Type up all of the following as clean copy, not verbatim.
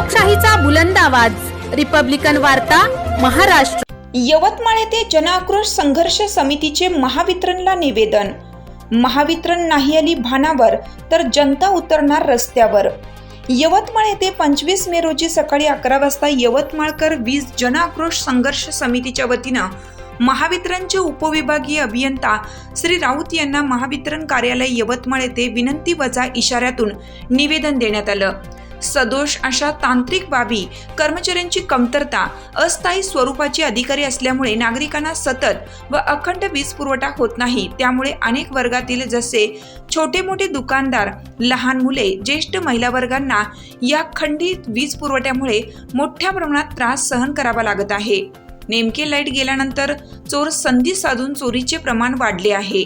लोकशाहीचा बुलंद आवाज, रिपब्लिकन वार्ता, महाराष्ट्र। यवतमाळ येथे जनआक्रोश संघर्ष समितीचे महावितरणला निवेदन। महावितरण नाही आली भानावर तर जनता उतरणार रस्त्यावर। यवतमाळ येथे 25 मे रोजी सकाळी 11 वाजता यवतमाळकर वीज जनआक्रोश संघर्ष समितीच्या वतीनं महावितरणचे उपविभागीय अभियंता श्री राऊत यांना महावितरण कार्यालय यवतमाळ येथे विनंती वजा इशाऱ्यातून निवेदन देण्यात आलं। सदोष अशा तांत्रिक बाबी, कर्मचाऱ्यांची कमतरता, अस्थायी स्वरूपाचे अधिकारी असल्यामुळे नागरिकांना सतत व अखंड वीज पुरवठा होत नाही। त्यामुळे अनेक वर्गातील जसे छोटे मोठे दुकानदार, लहान मुले, ज्येष्ठ महिला वर्गांना या खंडित वीज पुरवठ्यामुळे मोठ्या प्रमाणात त्रास सहन करावा लागत आहे। नेमके लाईट गेल्यानंतर चोर संधी साधून चोरीचे प्रमाण वाढले आहे।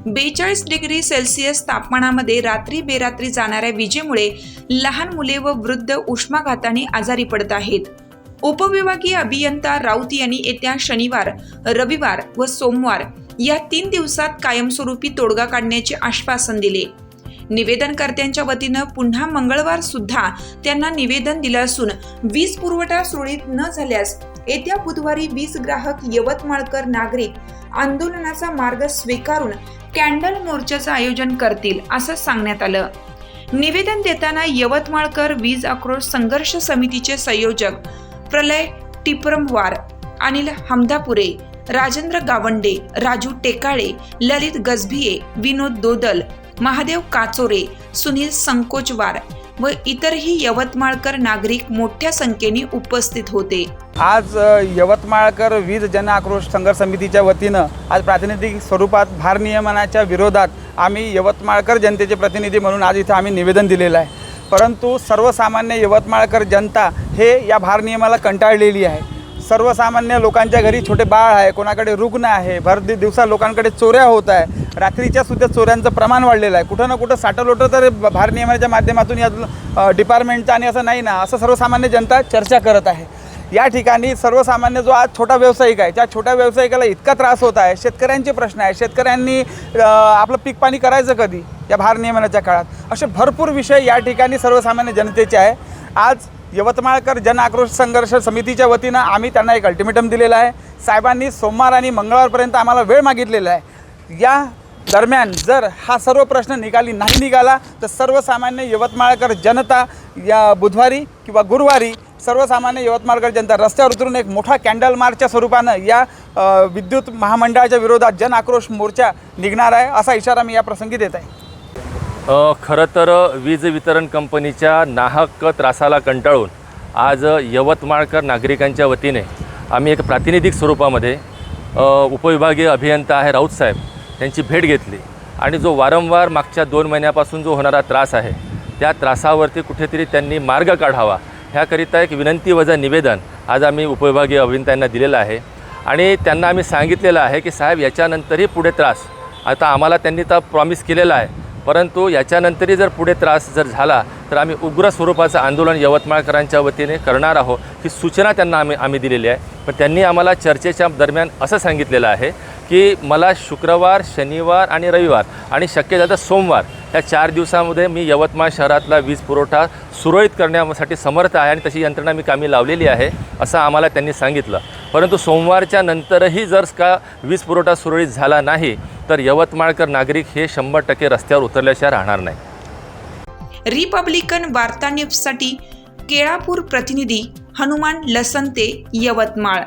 42 डिग्री सेल्सिअस तापमानामध्ये रात्री बेरात्री जाणाऱ्या विजेमुळे लहान मुले व वृद्ध उष्माघाताने आजारी पडत आहेत। उपविभागीय अभियंता राऊत यांनी येत्या शनिवार, रविवार व सोमवार या 3 दिवसात कायमस्वरूपी तोडगा काढण्याचे आश्वासन दिले। निवेदनकर्त्यांच्या वतीनं पुन्हा मंगळवार सुद्धा त्यांना निवेदन दिलं असून वीज पुरवठा सुरळीत न झाल्यास येत्या बुधवारी वीज ग्राहक यवतमाळकर नागरिक आंदोलनाचा मार्ग स्वीकारून कॅन्डल मोर्चाचं आयोजन करतील असं सांगण्यात आलं। निवेदन देताना यवतमाळकर वीज आक्रोश संघर्ष समितीचे संयोजक प्रलय टिपरमवार, अनिल हमदापुरे, राजेंद्र गावंडे, राजू टेकाळे, ललित गजभिये, विनोद दोदल, महादेव काचोरे, सुनील संकोचवार व इतरही यवतमाळकर नागरिक मोठ्या संख्येने उपस्थित होते। आज यवतमाळकर वीज जन आक्रोश संघर्ष समितीच्या वतीनं आज प्रातिनिधिक स्वरूपात भारनियमनाच्या विरोधात आम्ही यवतमाळकर जनतेचे प्रतिनिधी म्हणून आज इथं आम्ही निवेदन दिलेलं आहे। परंतु सर्वसामान्य यवतमाळकर जनता हे या भारनियमाला कंटाळलेली आहे। सर्वसामान्य लोकांच्या घरी छोटे बाळ आहे, कोणाकडे रुग्ण आहे, भर दिवसा लोकांकडे चोऱ्या होत आहे, रात्रीच्या सुद्धा चोऱ्यांचं प्रमाण वाढलेलं आहे। कुठं ना कुठं साठवलोटं तर भारनियमनाच्या माध्यमातून या डिपार्टमेंटचं आणि असं नाही ना, असं सर्वसामान्य जनता चर्चा करत आहे। या ठिकाणी सर्वसामान्य जो आज छोटा व्यावसायिक आहे, त्या छोट्या व्यावसायिकाला इतका त्रास होत आहे। शेतकऱ्यांचे प्रश्न आहे, शेतकऱ्यांनी आपलं पीक पाणी करायचं कधी या भारनियमनाच्या काळात, असे भरपूर विषय या ठिकाणी सर्वसामान्य जनतेचे आहे। आज यवतमाळकर जन आक्रोश संघर्ष समितीच्या वतीनं आम्ही त्यांना एक अल्टिमेटम दिलेला आहे। साहेबांनी सोमवार आणि मंगळवारपर्यंत आम्हाला वेळ मागितलेला आहे। या दरम्यान जर हा सर्व प्रश्न नाही निघाला तर सर्वसामान्य यवतमाळकर जनता या बुधवारी किंवा गुरुवारी सर्वसामान्य यवतमाळकर जनता रस्त्यावर उतरून एक मोठा कॅन्डल मार्चच्या स्वरूपानं या विद्युत महामंडळाच्या विरोधात जन आक्रोश मोर्चा निघणार आहे, असा इशारा मी या प्रसंगी देत आहे। खरं तर वीज वितरण कंपनीच्या नाहक त्रासाला कंटाळून आज यवतमाळकर नागरिकांच्या वतीने आम्ही एक प्रातिनिधिक स्वरूपामध्ये उपविभागीय अभियंता आहे राऊत साहेब यांची भेट घेतली आणि जो वारंवार मागच्या 2 महिन्यापासून जो होणारा त्रास आहे त्या त्रासावरती कुठेतरी त्यांनी मार्ग काढावा ह्याकरिता एक विनंती वजा निवेदन आज आम्ही उपविभागीय अभियंत्यांना दिलेलं आहे। आणि त्यांना आम्ही सांगितलेलं आहे की साहेब याच्यानंतरही पुढे त्रास, आता आम्हाला त्यांनी तर प्रॉमिस केलेला आहे, परंतु याच्यानंतरही जर पुढे त्रास जर झाला तर आम्ही उग्र स्वरूपाचं आंदोलन यवतमाळकरांच्या वतीने करणार आहोत ही सूचना त्यांना आम्ही दिलेली आहे। पण त्यांनी आम्हाला चर्चेच्या दरम्यान असं सांगितलेलं आहे की मला शुक्रवार, शनिवार आणि रविवार आणि शक्य झालं तर सोमवार या 4 दिवसामध्ये मी यवतमाळ शहरातला वीज पुरवठा सुरळीत करण्यासाठी समर्थ आहे आणि तशी यंत्रणा मी कामी लावलेली आहे असं आम्हाला त्यांनी सांगितलं। परंतु सोमवारच्या नंतरही जर का वीज पुरवठा सुरळीत झाला नाही तर यवतमाळकर नागरिक हे 100% रस्त्यावर उतरल्याशिवाय राहणार नाही। रिपब्लिकन वार्ता न्यूजसाठी केळापूर प्रतिनिधी हनुमान लसंते, यवतमाळ।